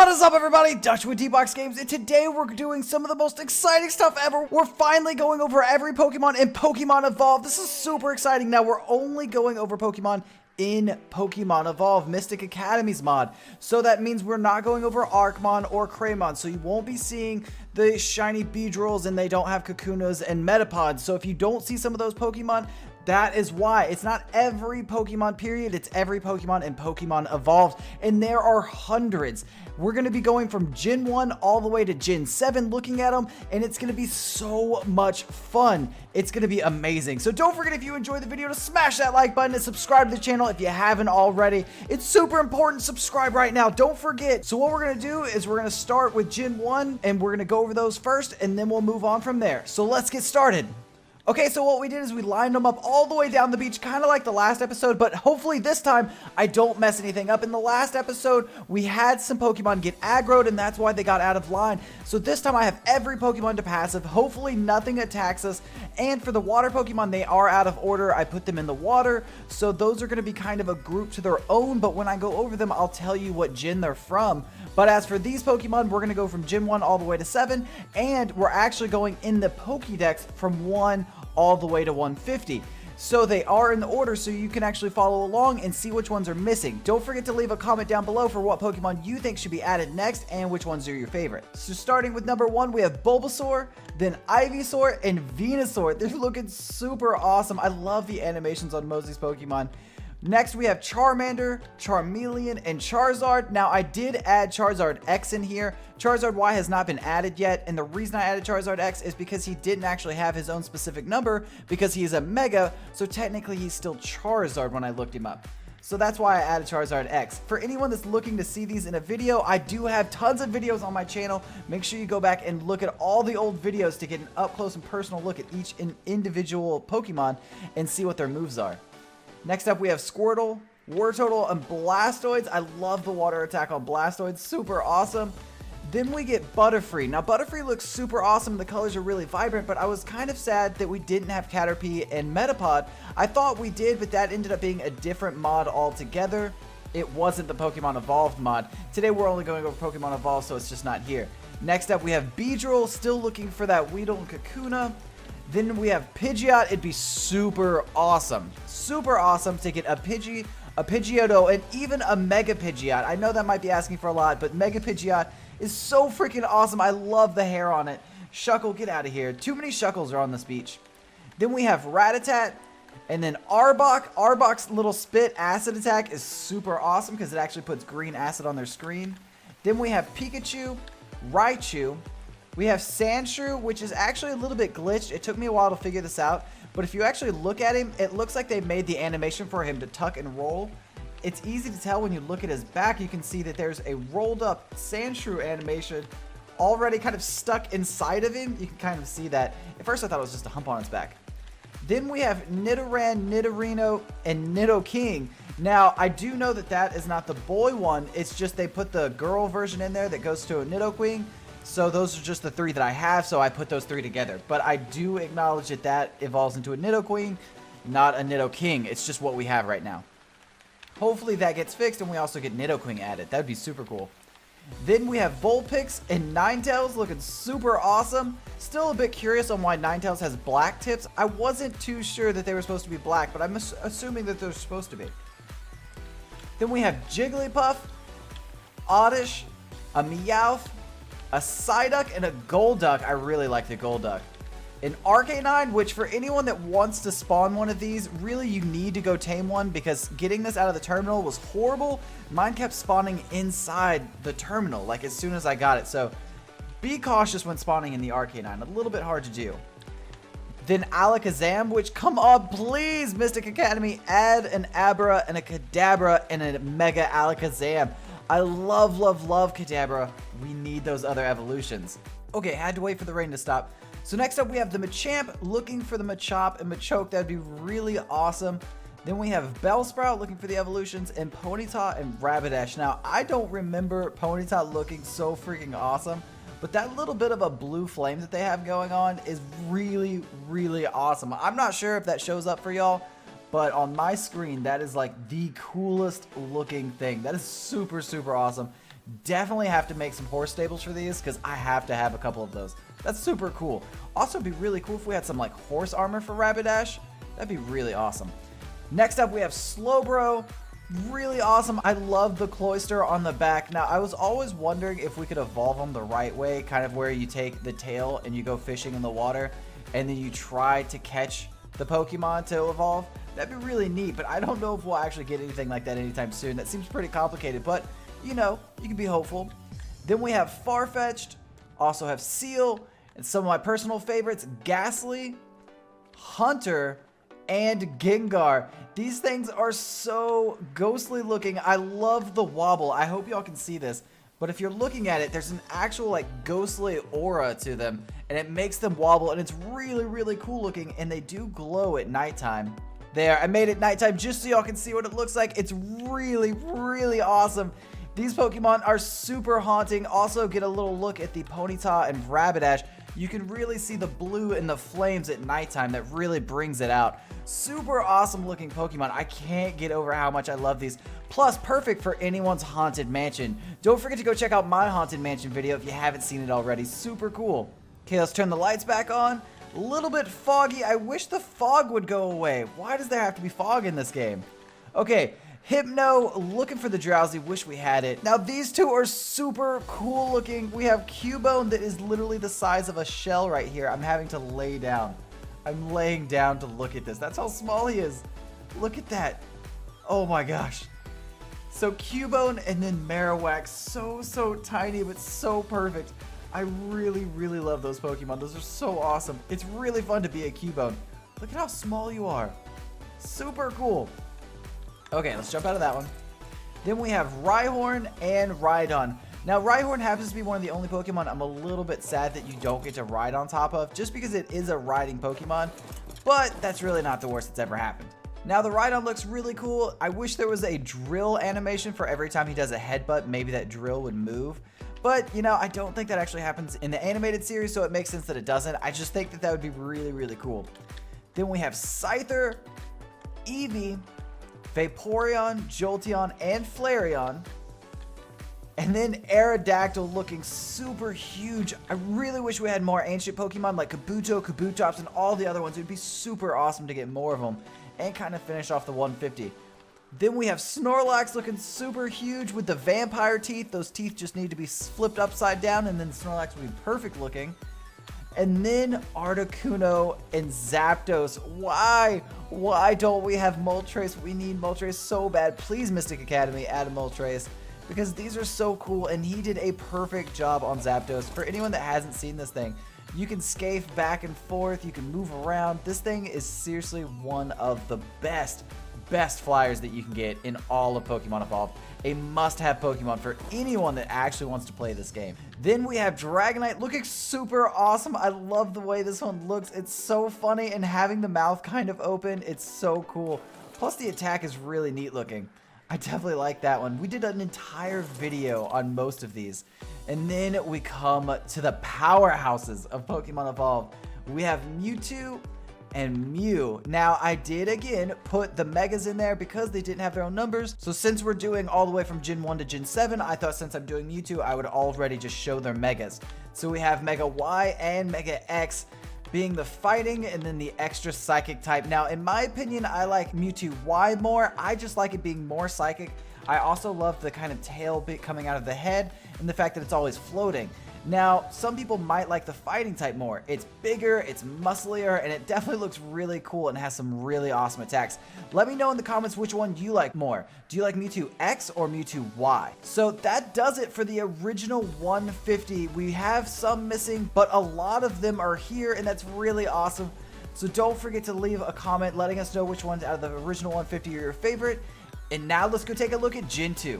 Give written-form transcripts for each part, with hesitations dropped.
What is up, everybody? Dutch with D-Box Games, and today we're doing some of the most exciting stuff ever. We're finally going over every Pokemon in Pokemon Evolve. This is super exciting. Now, we're only going over Pokemon in Pokemon Evolve, Mystic Academy's mod. So that means we're not going over Arcmon or Greymon, so you won't be seeing the shiny Beedrills, and they don't have Kakunas and Metapods. So if you don't see some of those Pokemon, that is why. It's not every Pokemon period, it's every Pokemon in Pokemon Evolved, and there are hundreds. We're going to be going from Gen 1 all the way to Gen 7 looking at them, and it's going to be so much fun. It's going to be amazing. So don't forget, if you enjoyed the video, to smash that like button and subscribe to the channel if you haven't already. It's super important. Subscribe right now. Don't forget. So what we're going to do is we're going to start with Gen 1, and we're going to go over those first, and then we'll move on from there. So let's get started. Okay, so what we did is we lined them up all the way down the beach, kind of like the last episode, but hopefully this time I don't mess anything up. In the last episode, we had some Pokemon get aggroed, and that's why they got out of line. So this time I have every Pokemon to passive. Hopefully nothing attacks us. And for the water Pokemon, they are out of order. I put them in the water, so those are going to be kind of a group to their own, but when I go over them, I'll tell you what gen they're from. But as for these Pokemon, we're going to go from Gen 1 all the way to 7, and we're actually going in the Pokedex from 1 all the way to 150. So they are in the order, so you can actually follow along and see which ones are missing. Don't forget to leave a comment down below for what Pokemon you think should be added next and which ones are your favorite. So starting with number 1, we have Bulbasaur, then Ivysaur, and Venusaur. They're looking super awesome. I love the animations on most of these Pokemon. Next, we have Charmander, Charmeleon, and Charizard. Now, I did add Charizard X in here. Charizard Y has not been added yet, and the reason I added Charizard X is because he didn't actually have his own specific number because he's a Mega, so technically he's still Charizard when I looked him up. So that's why I added Charizard X. For anyone that's looking to see these in a video, I do have tons of videos on my channel. Make sure you go back and look at all the old videos to get an up-close and personal look at each individual Pokemon and see what their moves are. Next up, we have Squirtle, Wartortle, and Blastoise. I love the water attack on Blastoise. Super awesome. Then we get Butterfree. Now, Butterfree looks super awesome. The colors are really vibrant, but I was kind of sad that we didn't have Caterpie and Metapod. I thought we did, but that ended up being a different mod altogether. It wasn't the Pokemon Evolved mod. Today, we're only going over Pokemon Evolved, so it's just not here. Next up, we have Beedrill, still looking for that Weedle and Kakuna. Then we have Pidgeot. It'd be super awesome to get a Pidgey, a Pidgeotto, and even a Mega Pidgeot. I know that might be asking for a lot, but Mega Pidgeot is so freaking awesome. I love the hair on it. Shuckle, get out of here. Too many Shuckles are on this beach. Then we have Ratatat, and then Arbok. Arbok's little spit acid attack is super awesome because it actually puts green acid on their screen. Then we have Pikachu, Raichu. We have Sandshrew, which is actually a little bit glitched. It took me a while to figure this out, but if you actually look at him, it looks like they made the animation for him to tuck and roll. It's easy to tell when you look at his back. You can see that there's a rolled up Sandshrew animation already kind of stuck inside of him. You can kind of see that. At first I thought it was just a hump on his back. Then we have Nidoran, Nidorino, and Nidoking. Now, I do know that that is not the boy one. It's just they put the girl version in there that goes to a Nidoking. So those are just the 3 that I have, so I put those 3 together. But I do acknowledge that that evolves into a Nidoqueen, not a Nidoking. It's just what we have right now. Hopefully that gets fixed and we also get Nidoking added. That would be super cool. Then we have Vulpix and Ninetails looking super awesome. Still a bit curious on why Ninetails has black tips. I wasn't too sure that they were supposed to be black, but I'm assuming that they're supposed to be. Then we have Jigglypuff, Oddish, a Meowth, a Psyduck, and a Golduck. I really like the Golduck. An Arcanine, which for anyone that wants to spawn one of these, really you need to go tame one because getting this out of the terminal was horrible. Mine kept spawning inside the terminal, like as soon as I got it. So be cautious when spawning in the Arcanine. A little bit hard to do. Then Alakazam, which, come on, please, Mystic Academy, add an Abra and a Kadabra and a Mega Alakazam. I love, love, love Kadabra. We need those other evolutions. Okay, had to wait for the rain to stop. So next up we have the Machamp, looking for the Machop and Machoke. That'd be really awesome. Then we have Bellsprout looking for the evolutions, and Ponyta and Rapidash. Now, I don't remember Ponyta looking so freaking awesome, but that little bit of a blue flame that they have going on is really, really awesome. I'm not sure if that shows up for y'all, but on my screen, that is like the coolest looking thing. That is super, super awesome. Definitely have to make some horse stables for these because I have to have a couple of those. That's super cool. Also, it'd be really cool if we had some like horse armor for Rapidash. That'd be really awesome. Next up, we have Slowbro. Really awesome. I love the cloister on the back. Now, I was always wondering if we could evolve them the right way, kind of where you take the tail and you go fishing in the water, and then you try to catch the Pokemon to evolve. That'd be really neat, but I don't know if we'll actually get anything like that anytime soon. That seems pretty complicated, but you know, you can be hopeful. Then we have Farfetch'd, also have Seal, and some of my personal favorites, Ghastly, Hunter, and Gengar. These things are so ghostly looking. I love the wobble. I hope y'all can see this, but if you're looking at it, there's an actual like ghostly aura to them, and it makes them wobble, and it's really, really cool looking, and they do glow at nighttime. There, I made it nighttime just so y'all can see what it looks like. It's really, really awesome. These Pokemon are super haunting. Also, get a little look at the Ponyta and Rapidash. You can really see the blue and the flames at nighttime. That really brings it out. Super awesome looking Pokemon. I can't get over how much I love these. Plus, perfect for anyone's haunted mansion. Don't forget to go check out my haunted mansion video if you haven't seen it already. Super cool. Okay, let's turn the lights back on. A little bit foggy. I wish the fog would go away. Why does there have to be fog in this game? Okay. Hypno, looking for the Drowsy, wish we had it. Now these two are super cool looking. We have Cubo that is literally the size of a shell right here. I'm having to lay down. I'm laying down to look at this. That's how small he is. Look at that. Oh my gosh. So Cubone and then Marowak, so tiny but so perfect. I really, really love those Pokemon. Those are so awesome. It's really fun to be a Cubone. Look at how small you are. Super cool. Okay, let's jump out of that one. Then we have Rhyhorn and Rhydon. Now, Rhyhorn happens to be one of the only Pokemon I'm a little bit sad that you don't get to ride on top of, just because it is a riding Pokemon, but that's really not the worst that's ever happened. Now, the Rhydon looks really cool. I wish there was a drill animation for every time he does a headbutt. Maybe that drill would move. But, you know, I don't think that actually happens in the animated series, so it makes sense that it doesn't. I just think that that would be really, really cool. Then we have Scyther, Eevee, Vaporeon, Jolteon, and Flareon. And then Aerodactyl looking super huge. I really wish we had more ancient Pokemon like Kabuto, Kabutops, and all the other ones. It would be super awesome to get more of them and kind of finish off the 150. Then we have Snorlax looking super huge with the vampire teeth. Those teeth just need to be flipped upside down, and then Snorlax would be perfect looking. And then Articuno and Zapdos. Why don't we have Moltres? We need Moltres so bad. Please, Mystic Academy, add a Moltres, because these are so cool, and he did a perfect job on Zapdos. For anyone that hasn't seen this thing, you can scafe back and forth, you can move around. This thing is seriously one of the best flyers that you can get in all of Pokemon Evolved. A must-have Pokemon for anyone that actually wants to play this game. Then we have Dragonite looking super awesome. I love the way this one looks. It's so funny, and having the mouth kind of open, it's so cool. Plus the attack is really neat looking. I definitely like that one. We did an entire video on most of these. And then we come to the powerhouses of Pokemon Evolved. We have Mewtwo and Mew. Now, I did again put the Megas in there because they didn't have their own numbers. So since we're doing all the way from Gen 1 to Gen 7, I thought since I'm doing Mewtwo, I would already just show their Megas. So we have Mega Y and Mega X being the fighting and then the extra psychic type. Now, in my opinion, I like Mewtwo Y more. I just like it being more psychic. I also love the kind of tail bit coming out of the head and the fact that it's always floating. Now, some people might like the fighting type more. It's bigger, it's musclier, and it definitely looks really cool and has some really awesome attacks. Let me know in the comments which one you like more. Do you like Mewtwo X or Mewtwo Y? So that does it for the original 150. We have some missing, but a lot of them are here, and that's really awesome. So don't forget to leave a comment letting us know which ones out of the original 150 are your favorite. And now let's go take a look at Gen 2.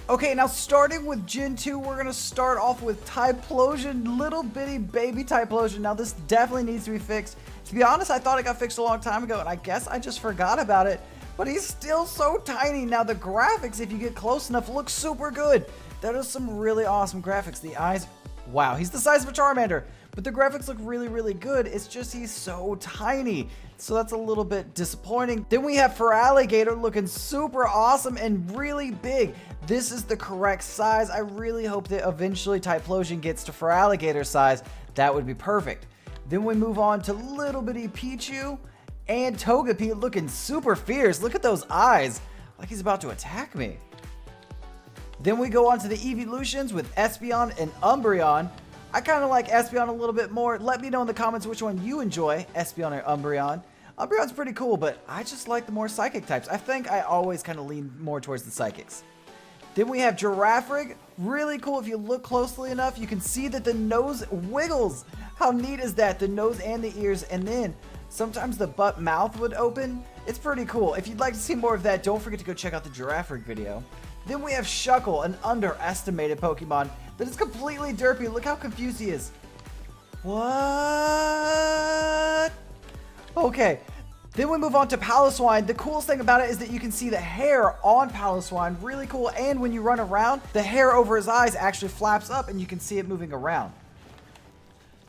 Okay, now starting with Gen 2, we're going to start off with Typhlosion, little bitty baby Typhlosion. Now this definitely needs to be fixed. To be honest, I thought it got fixed a long time ago, and I guess I just forgot about it. But he's still so tiny. Now the graphics, if you get close enough, look super good. That is some really awesome graphics. The eyes, wow, he's the size of a Charmander. But the graphics look really, really good. It's just he's so tiny. So that's a little bit disappointing. Then we have Feraligatr looking super awesome and really big. This is the correct size. I really hope that eventually Typhlosion gets to Feraligatr size. That would be perfect. Then we move on to little bitty Picchu and Togepi looking super fierce. Look at those eyes, like he's about to attack me. Then we go on to the evolutions with Espeon and Umbreon. I kind of like Espeon a little bit more. Let me know in the comments which one you enjoy, Espeon or Umbreon. Umbreon's pretty cool, but I just like the more psychic types. I think I always kind of lean more towards the psychics. Then we have Girafarig. Really cool. If you look closely enough, you can see that the nose wiggles. How neat is that? The nose and the ears, and then sometimes the butt mouth would open. It's pretty cool. If you'd like to see more of that, don't forget to go check out the Girafarig video. Then we have Shuckle, an underestimated Pokemon that is completely derpy. Look how confused he is. What? Okay. Then we move on to Piloswine. The coolest thing about it is that you can see the hair on Piloswine. Really cool. And when you run around, the hair over his eyes actually flaps up and you can see it moving around.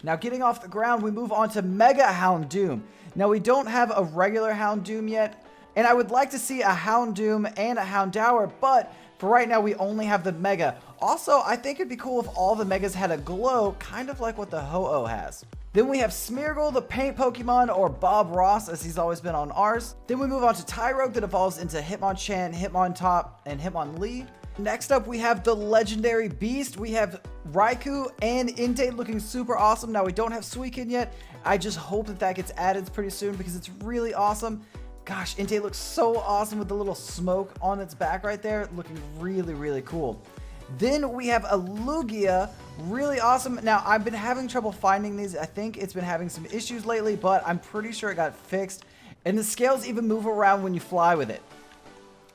Now getting off the ground, we move on to Mega Houndoom. Now we don't have a regular Houndoom yet. And I would like to see a Houndoom and a Houndour, but for right now, we only have the Mega. Also, I think it'd be cool if all the Megas had a glow, kind of like what the Ho-Oh has. Then we have Smeargle, the paint Pokemon, or Bob Ross, as he's always been on ours. Then we move on to Tyrogue, that evolves into Hitmonchan, Hitmontop, and Hitmonlee. Next up, we have the legendary beast. We have Raikou and Entei looking super awesome. Now, we don't have Suicune yet. I just hope that that gets added pretty soon because it's really awesome. Gosh, Entei looks so awesome with the little smoke on its back right there. Looking really, really cool. Then we have a Lugia, really awesome. Now, I've been having trouble finding these. I think it's been having some issues lately, but I'm pretty sure it got fixed. And the scales even move around when you fly with it.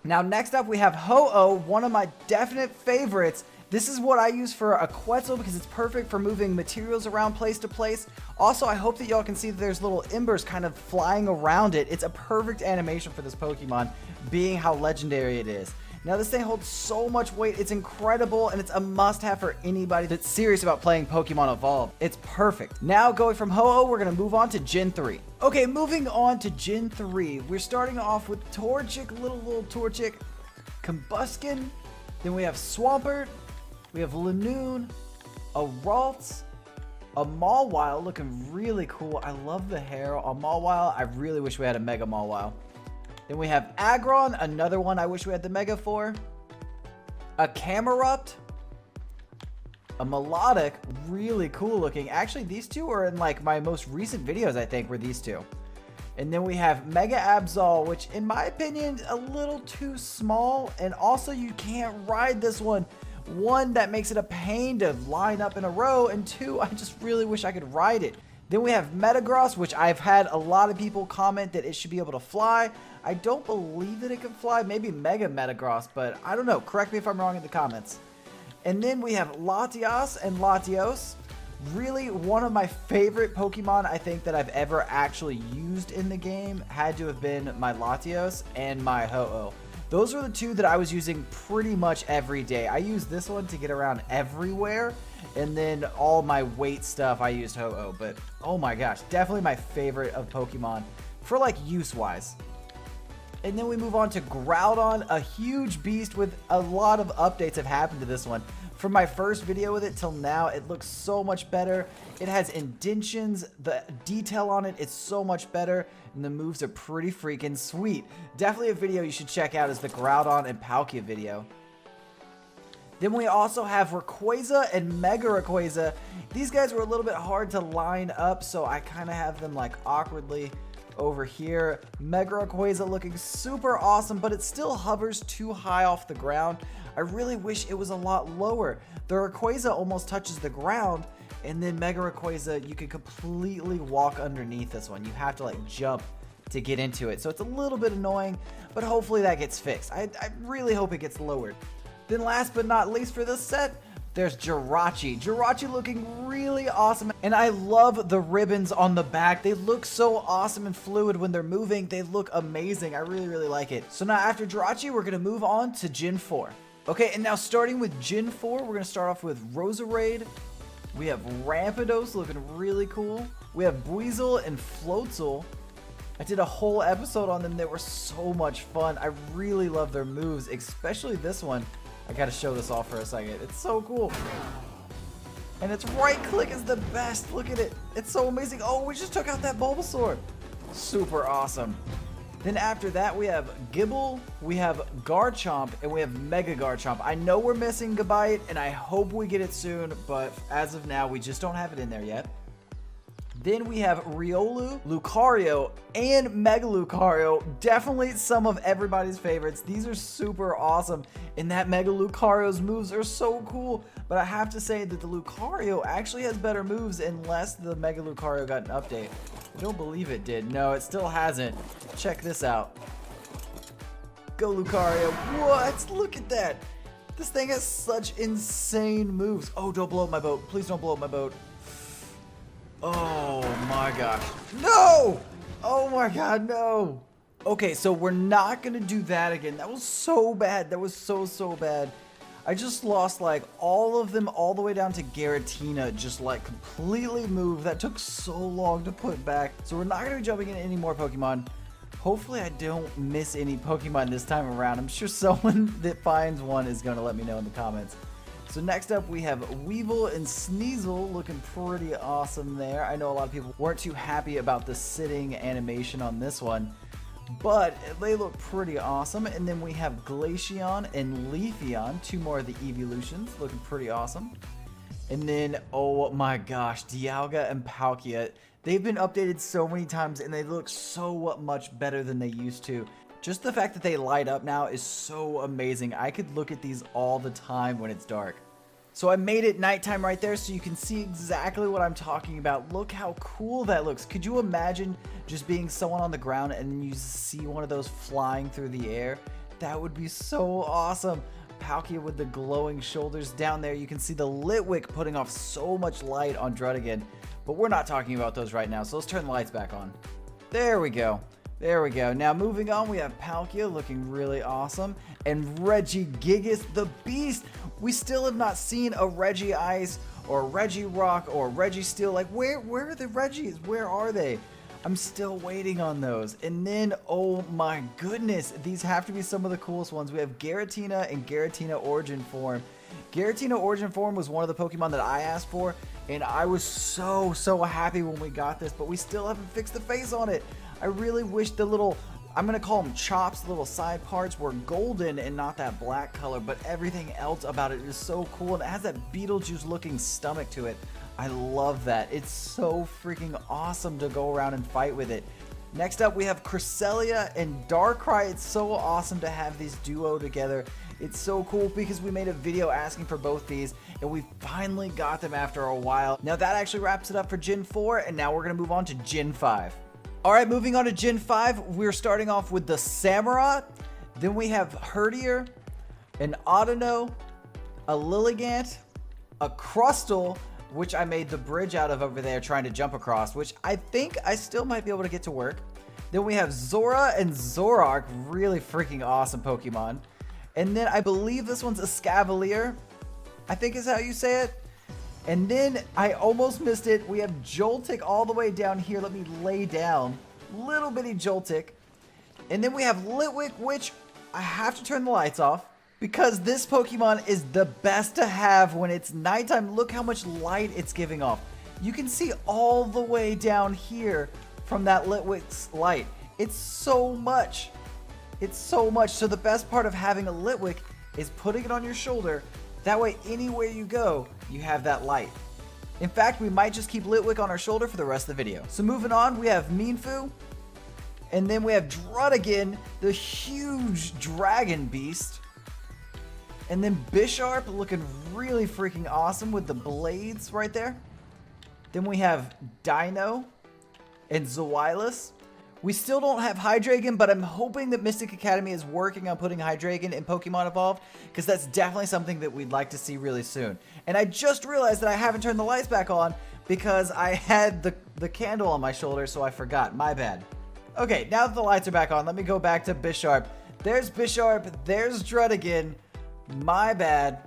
Now, next up, we have Ho-Oh, one of my definite favorites. This is what I use for a Quetzal because it's perfect for moving materials around place to place. Also, I hope that y'all can see that there's little embers kind of flying around it. It's a perfect animation for this Pokemon, being how legendary it is. Now, this thing holds so much weight. It's incredible, and it's a must-have for anybody that's serious about playing Pokemon Evolved. It's perfect. Now, going from Ho-Oh, we're going to move on to Gen 3. Okay, moving on to Gen 3. We're starting off with Torchic, little Torchic, Combuskin. Then we have Swampert. We have Lanoon, a Ralts, a Mawile looking really cool. I love the hair on Mawile. I really wish we had a Mega Mawile. Then we have Aggron, another one I wish we had the Mega for. A Camerupt, a Melodic, really cool looking. Actually, these two are in like my most recent videos, I think, were these two. And then we have Mega Absol, which in my opinion, a little too small. And also you can't ride this one. One, that makes it a pain to line up in a row, and two, I just really wish I could ride it. Then we have Metagross, which I've had a lot of people comment that it should be able to fly. I don't believe that it can fly, maybe Mega Metagross, but I don't know. Correct me if I'm wrong in the comments. And then we have Latias and Latios. Really, one of my favorite Pokemon I think that I've ever actually used in the game had to have been my Latios and my Ho-Oh. Those are the two that I was using pretty much every day. I used this one to get around everywhere, and then all my weight stuff I used Ho-Oh. But oh my gosh, definitely my favorite of Pokemon for like use-wise. And then we move on to Groudon, a huge beast with a lot of updates have happened to this one. From my first video with it till now, it looks so much better. It has indentions, the detail on it is so much better, and the moves are pretty freaking sweet. Definitely a video you should check out is the Groudon and Palkia video. Then we also have Rayquaza and Mega Rayquaza. These guys were a little bit hard to line up, so I kind of have them like awkwardly over here. Mega Rayquaza looking super awesome, but it still hovers too high off the ground. I really wish it was a lot lower. The Rayquaza almost touches the ground, and then Mega Rayquaza, you can completely walk underneath this one. You have to like jump to get into it. So it's a little bit annoying, but hopefully that gets fixed. I really hope it gets lowered. Then last but not least for this set, there's Jirachi. Jirachi looking really awesome, and I love the ribbons on the back. They look so awesome and fluid when they're moving. They look amazing. I really, really like it. So now after Jirachi, we're going to move on to Gen 4. Okay, and now starting with Gen 4, we're going to start off with Roserade, We have Rampardos looking really cool. We have Buizel and Floatzel. I did a whole episode on them. They were so much fun. I really love their moves, especially this one. I gotta show this off for a second. It's so cool. And its right click is the best. Look at it. It's so amazing. Oh, we just took out that Bulbasaur. Super awesome. Then after that, we have Gibble, we have Garchomp, and we have Mega Garchomp. I know we're missing Gabite, and I hope we get it soon, but as of now, we just don't have it in there yet. Then we have Riolu, Lucario, and Mega Lucario. Definitely some of everybody's favorites. These are super awesome, and that Mega Lucario's moves are so cool. But I have to say that the Lucario actually has better moves unless the Mega Lucario got an update. I don't believe it did. No, it still hasn't. Check this out. Go Lucario. What? Look at that. This thing has such insane moves. Oh, don't blow up my boat. Please don't blow up my boat. Oh my gosh. No! Oh my god, no. Okay, so we're not gonna do that again. That was so bad. That was so bad. I just lost like all of them all the way down to Giratina, just like completely moved. That took so long to put back. So we're not gonna be jumping in any more Pokemon. Hopefully I don't miss any Pokemon this time around. I'm sure someone that finds one is gonna let me know in the comments. So next up we have Weevil and Sneasel looking pretty awesome there. I know a lot of people weren't too happy about the sitting animation on this one, but they look pretty awesome. And then we have Glaceon and Leafeon, two more of the evolutions, looking pretty awesome. And then, oh my gosh, Dialga and Palkia. They've been updated so many times and they look so much better than they used to. Just the fact that they light up now is so amazing. I could look at these all the time when it's dark. So I made it nighttime right there so you can see exactly what I'm talking about. Look how cool that looks. Could you imagine just being someone on the ground and then you see one of those flying through the air? That would be so awesome. Palkia with the glowing shoulders down there. You can see the Litwick putting off so much light on Druddigan. But we're not talking about those right now, so let's turn the lights back on. There we go. There we go. Now moving on, we have Palkia looking really awesome. And Regigigas the Beast. We still have not seen a Regice or a Regirock or Registeel. Like, where are the Regis? Where are they? I'm still waiting on those. And then, oh my goodness, these have to be some of the coolest ones. We have Giratina and Giratina Origin Form. Giratina Origin Form was one of the Pokemon that I asked for, and I was so happy when we got this, but we still haven't fixed the face on it. I really wish the little, I'm going to call them chops, the little side parts were golden and not that black color, but everything else about it is so cool, and it has that Beetlejuice looking stomach to it. I love that. It's so freaking awesome to go around and fight with it. Next up, we have Cresselia and Darkrai. It's so awesome to have these duo together. It's so cool because we made a video asking for both these, and we finally got them after a while. Now that actually wraps it up for Gen 4, and now we're going to move on to Gen 5. Alright, moving on to Gen 5, we're starting off with the Samurott. Then we have Herdier, an Audino, a Lilligant, a Crustle, which I made the bridge out of over there trying to jump across, which I think I still might be able to get to work. Then we have Zora and Zoroark, really freaking awesome Pokemon. And then I believe this one's a Scavalier, I think is how you say it. And then I almost missed it. We have Joltik all the way down here. Let me lay down. Little bitty Joltik. And then we have Litwick, which I have to turn the lights off because this Pokemon is the best to have when it's nighttime. Look how much light it's giving off. You can see all the way down here from that Litwick's light. It's so much. It's so much. So the best part of having a Litwick is putting it on your shoulder. That way, anywhere you go, you have that light. In fact, we might just keep Litwick on our shoulder for the rest of the video. So moving on, we have Mienfoo. And then we have Druddigan, the huge dragon beast. And then Bisharp looking really freaking awesome with the blades right there. Then we have Dino and Zoilus. We still don't have Hydreigon, but I'm hoping that Mystic Academy is working on putting Hydreigon in Pokemon Evolved, because that's definitely something that we'd like to see really soon. And I just realized that I haven't turned the lights back on because I had the candle on my shoulder, so I forgot. My bad. Okay, now that the lights are back on, let me go back to Bisharp. There's Bisharp, there's Druddigan. My bad.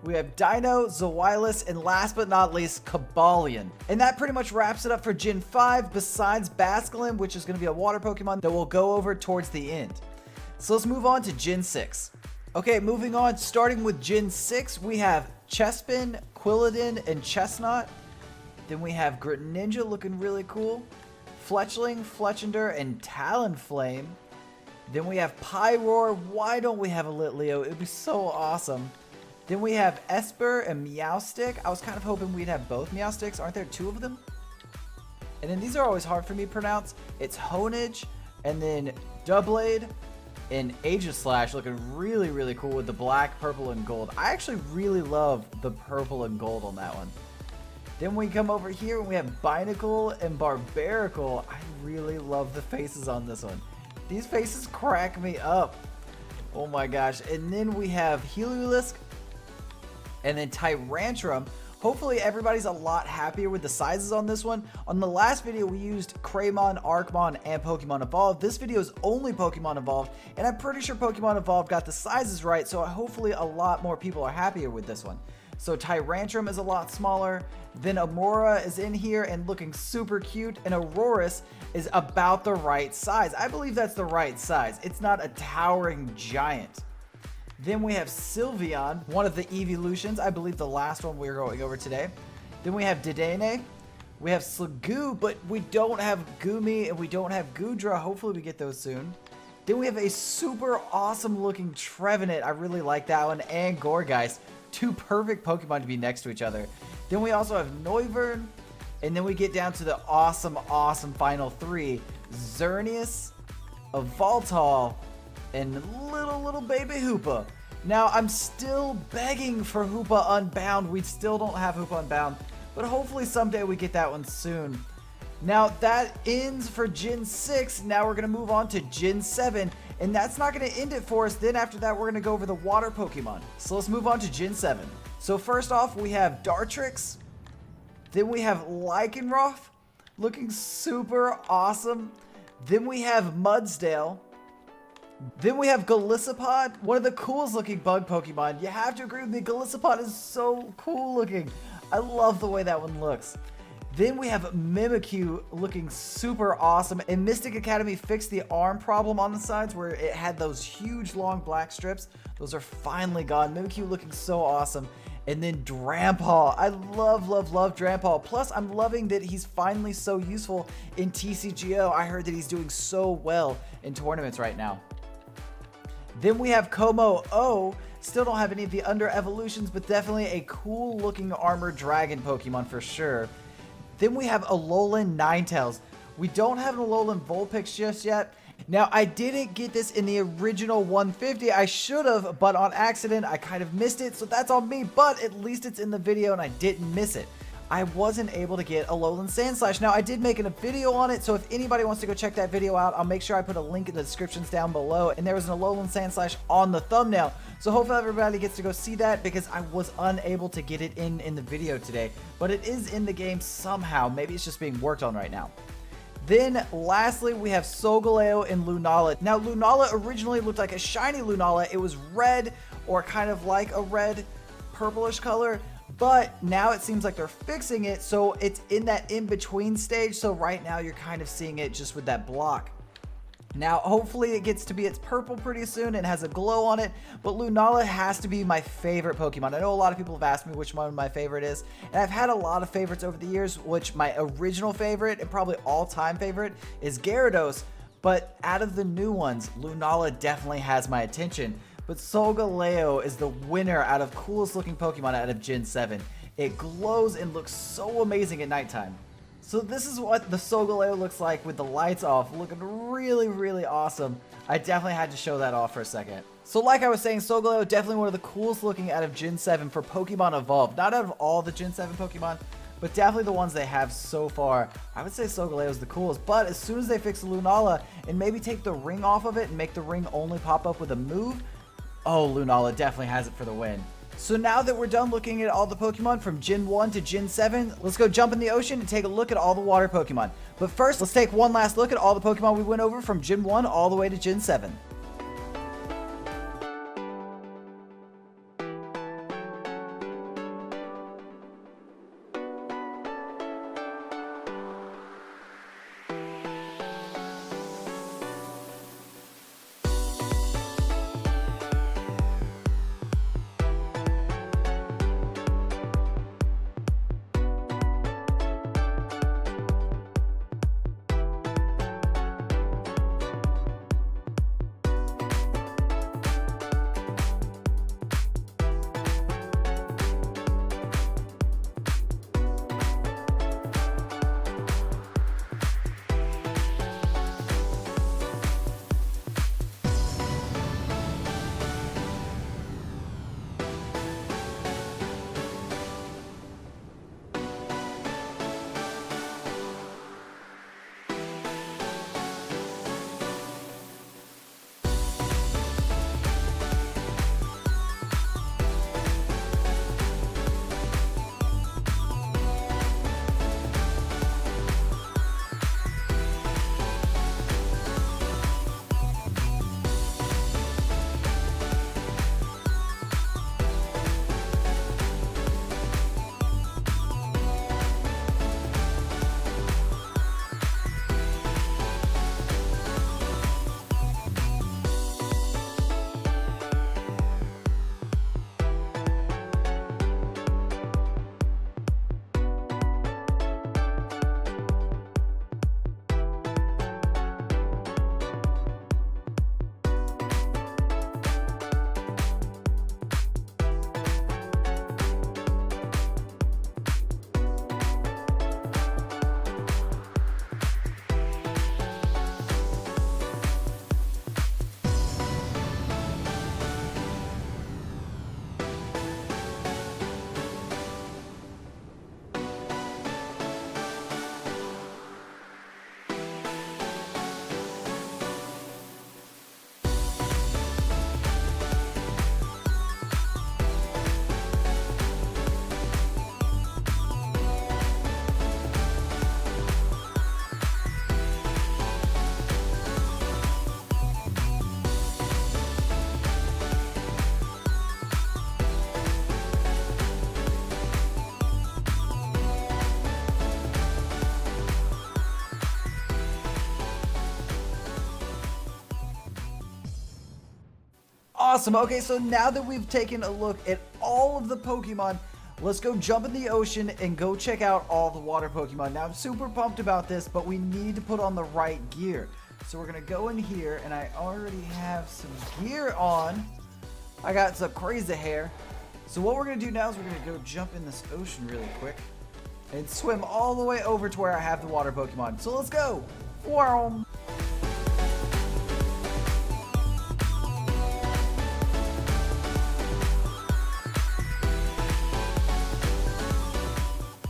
We have Dino, Zawilus, and last but not least, Cobalion. And that pretty much wraps it up for Gen 5, besides Basculin, which is going to be a water Pokemon that we'll go over towards the end. So let's move on to Gen 6. Okay, moving on, starting with Gen 6, we have Chespin, Quilladin, and Chestnut. Then we have Greninja looking really cool. Fletchling, Fletchinder, and Talonflame. Then we have Pyroar. Why don't we have a Litleo? It would be so awesome. Then we have Esper and Meowstick. I was kind of hoping we'd have both Meowsticks. Aren't there two of them? And then these are always hard for me to pronounce. It's Honedge, and then Doublade, and Aegislash looking really, really cool with the black, purple, and gold. I actually really love the purple and gold on that one. Then we come over here and we have Binacle and Barbaracle. I really love the faces on this one. These faces crack me up. Oh my gosh. And then we have Heliolisk and then Tyrantrum. Hopefully everybody's a lot happier with the sizes on this one. On the last video, we used Greymon, Arcmon, and Pokemon Evolved. This video is only Pokemon Evolved, and I'm pretty sure Pokemon Evolved got the sizes right, so hopefully a lot more people are happier with this one. So Tyrantrum is a lot smaller, then Amora is in here and looking super cute, and Aurorus is about the right size. I believe that's the right size. It's not a towering giant. Then we have Sylveon, one of the evolutions, I believe the last one we're going over today. Then we have Dedenne, we have Sliggoo, but we don't have Goomy and we don't have Goodra. Hopefully we get those soon. Then we have a super awesome looking Trevenant. I really like that one, and Gourgeist. Two perfect Pokemon to be next to each other. Then we also have Noivern, and then we get down to the awesome final three. Xerneas, Evoltal, and little baby Hoopa. Now, I'm still begging for Hoopa Unbound. We still don't have Hoopa Unbound, but hopefully someday we get that one soon. Now, that ends for Gen 6. Now we're going to move on to Gen 7, and that's not going to end it for us. Then after that, we're going to go over the water Pokemon. So let's move on to Gen 7. So first off, we have Dartrix. Then we have Lycanroc, looking super awesome. Then we have Mudsdale. Then we have Golisopod, one of the coolest looking bug Pokemon. You have to agree with me, Golisopod is so cool looking. I love the way that one looks. Then we have Mimikyu looking super awesome. And Mystic Academy fixed the arm problem on the sides where it had those huge long black strips. Those are finally gone. Mimikyu looking so awesome. And then Drampal. I love Drampal. Plus, I'm loving that he's finally so useful in TCGO. I heard that he's doing so well in tournaments right now. Then we have Como-O. Still don't have any of the under evolutions, but definitely a cool looking armored dragon Pokemon for sure. Then we have Alolan Ninetales. We don't have an Alolan Vulpix just yet. Now, I didn't get this in the original 150. I should have, but on accident, I kind of missed it. So that's on me, but at least it's in the video and I didn't miss it. I wasn't able to get Alolan Sandslash. Now, I did make a video on it, so if anybody wants to go check that video out, I'll make sure I put a link in the descriptions down below. And there was an Alolan Sandslash on the thumbnail. So hopefully everybody gets to go see that because I was unable to get it in the video today. But it is in the game somehow. Maybe it's just being worked on right now. Then, lastly, we have Solgaleo and Lunala. Now, Lunala originally looked like a shiny Lunala. It was red, or kind of like a red purplish color. But now it seems like they're fixing it, so it's in that in-between stage. So right now you're kind of seeing it just with that block. Now, hopefully it gets to be its purple pretty soon and has a glow on it, but Lunala has to be my favorite Pokemon. I know a lot of people have asked me which one my favorite is, and I've had a lot of favorites over the years, which my original favorite and probably all-time favorite is Gyarados, but out of the new ones, Lunala definitely has my attention. But Solgaleo is the winner out of coolest looking Pokemon out of Gen 7. It glows and looks so amazing at nighttime. So this is what the Solgaleo looks like with the lights off, looking really awesome. I definitely had to show that off for a second. So like I was saying, Solgaleo definitely one of the coolest looking out of Gen 7 for Pokemon Evolved. Not out of all the Gen 7 Pokemon, but definitely the ones they have so far. I would say Solgaleo is the coolest, but as soon as they fix Lunala and maybe take the ring off of it and make the ring only pop up with a move, oh, Lunala definitely has it for the win. So now that we're done looking at all the Pokemon from Gen 1 to Gen 7, let's go jump in the ocean and take a look at all the water Pokemon. But first, let's take one last look at all the Pokemon we went over from Gen 1 all the way to Gen 7. Awesome. Okay, so now that we've taken a look at all of the Pokemon, let's go jump in the ocean and go check out all the water Pokemon. Now, I'm super pumped about this, but we need to put on the right gear. So we're going to go in here, and I already have some gear on. I got some crazy hair. So what we're going to do now is we're going to go jump in this ocean really quick and swim all the way over to where I have the water Pokemon. So let's go. Wow.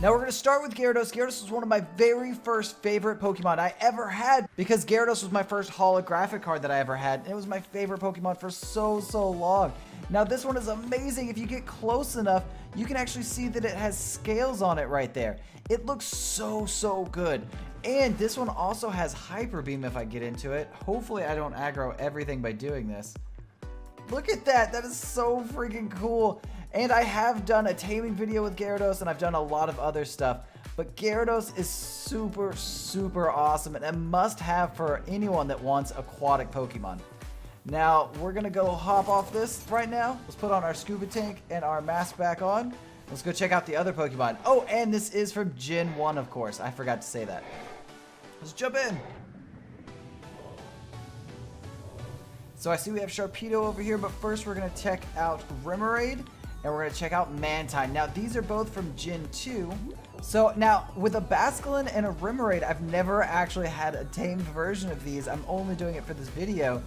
Now we're going to start with Gyarados. Gyarados was one of my very first favorite Pokemon I ever had because Gyarados was my first holographic card that I ever had. And it was my favorite Pokemon for so long. Now this one is amazing. If you get close enough, you can actually see that it has scales on it right there. It looks so good. And this one also has Hyper Beam if I get into it. Hopefully I don't aggro everything by doing this. Look at that. That is so freaking cool. And I have done a taming video with Gyarados, and I've done a lot of other stuff. But Gyarados is super awesome and a must-have for anyone that wants aquatic Pokemon. Now, we're going to go hop off this right now. Let's put on our scuba tank and our mask back on. Let's go check out the other Pokemon. Oh, and this is from Gen 1, of course. I forgot to say that. Let's jump in. So I see we have Sharpedo over here, but first we're going to check out Remoraid. And we're going to check out Mantine. Now, these are both from Gen 2. So, now, with a Basculin and a Remoraid, I've never actually had a tamed version of these. I'm only doing it for this video.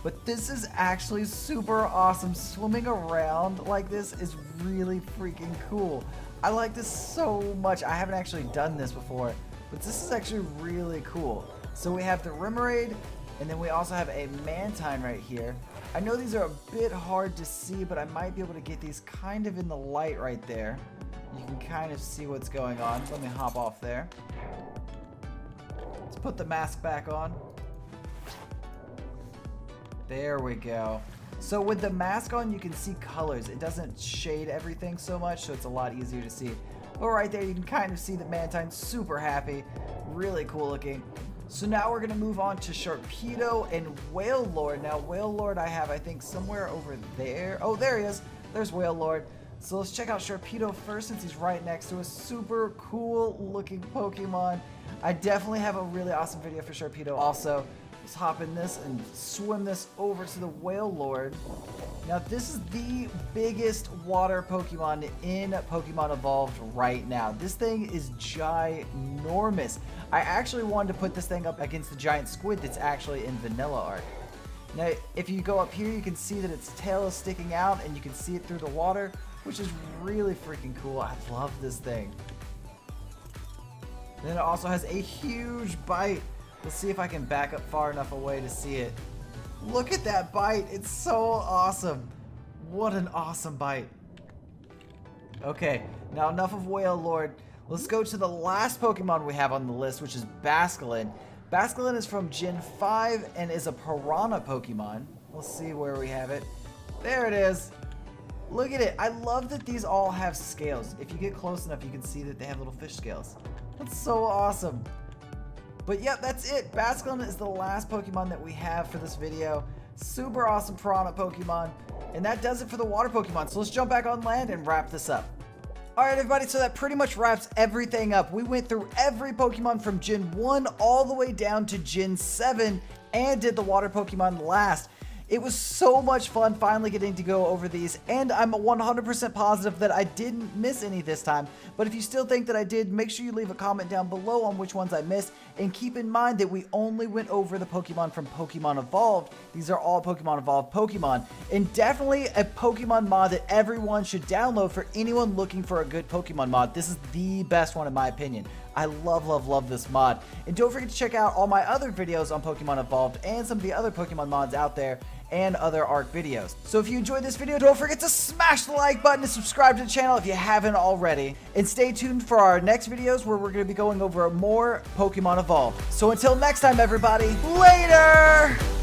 But this is actually super awesome. Swimming around like this is really freaking cool. I like this so much. I haven't actually done this before. But this is actually really cool. So, we have the Remoraid. And then we also have a Mantine right here. I know these are a bit hard to see, but I might be able to get these kind of in the light right there. You can kind of see what's going on. Let me hop off there. Let's put the mask back on. There we go. So with the mask on, you can see colors. It doesn't shade everything so much, so it's a lot easier to see. But right there, you can kind of see that Mantine's super happy. Really cool looking. So now we're going to move on to Sharpedo and Wailord. Now, Wailord I have, I think, somewhere over there. Oh, there he is. There's Wailord. So let's check out Sharpedo first since he's right next to a super cool looking Pokemon. I definitely have a really awesome video for Sharpedo also. Let's hop in this and swim this over to the Wailord. Now, this is the biggest water Pokemon in Pokemon Evolved right now. This thing is ginormous. I actually wanted to put this thing up against the giant squid that's actually in Vanilla ARK. Now, if you go up here, you can see that its tail is sticking out and you can see it through the water, which is really freaking cool. I love this thing. Then it also has a huge bite. Let's see if I can back up far enough away to see it. Look at that bite. It's so awesome. What an awesome bite. Okay, now enough of Wailord. Let's go to the last Pokemon we have on the list, which is Basculin. Basculin is from Gen 5 and is a Piranha Pokemon. Let's see where we have it. There it is. Look at it. I love that these all have scales. If you get close enough, you can see that they have little fish scales. That's so awesome. But yep, that's it. Basculin is the last Pokemon that we have for this video. Super awesome Piranha Pokemon. And that does it for the water Pokemon. So let's jump back on land and wrap this up. Alright everybody, so that pretty much wraps everything up. We went through every Pokemon from Gen 1 all the way down to Gen 7 and did the water Pokemon last. It was so much fun finally getting to go over these, and I'm 100% positive that I didn't miss any this time. But if you still think that I did, make sure you leave a comment down below on which ones I missed, and keep in mind that we only went over the Pokemon from Pokemon Evolved. These are all Pokemon Evolved Pokemon, and definitely a Pokemon mod that everyone should download for anyone looking for a good Pokemon mod. This is the best one in my opinion. I love this mod. And don't forget to check out all my other videos on Pokemon Evolved and some of the other Pokemon mods out there and other ARK videos. So if you enjoyed this video, don't forget to smash the like button and subscribe to the channel if you haven't already. And stay tuned for our next videos where we're going to be going over more Pokemon Evolved. So until next time, everybody, later!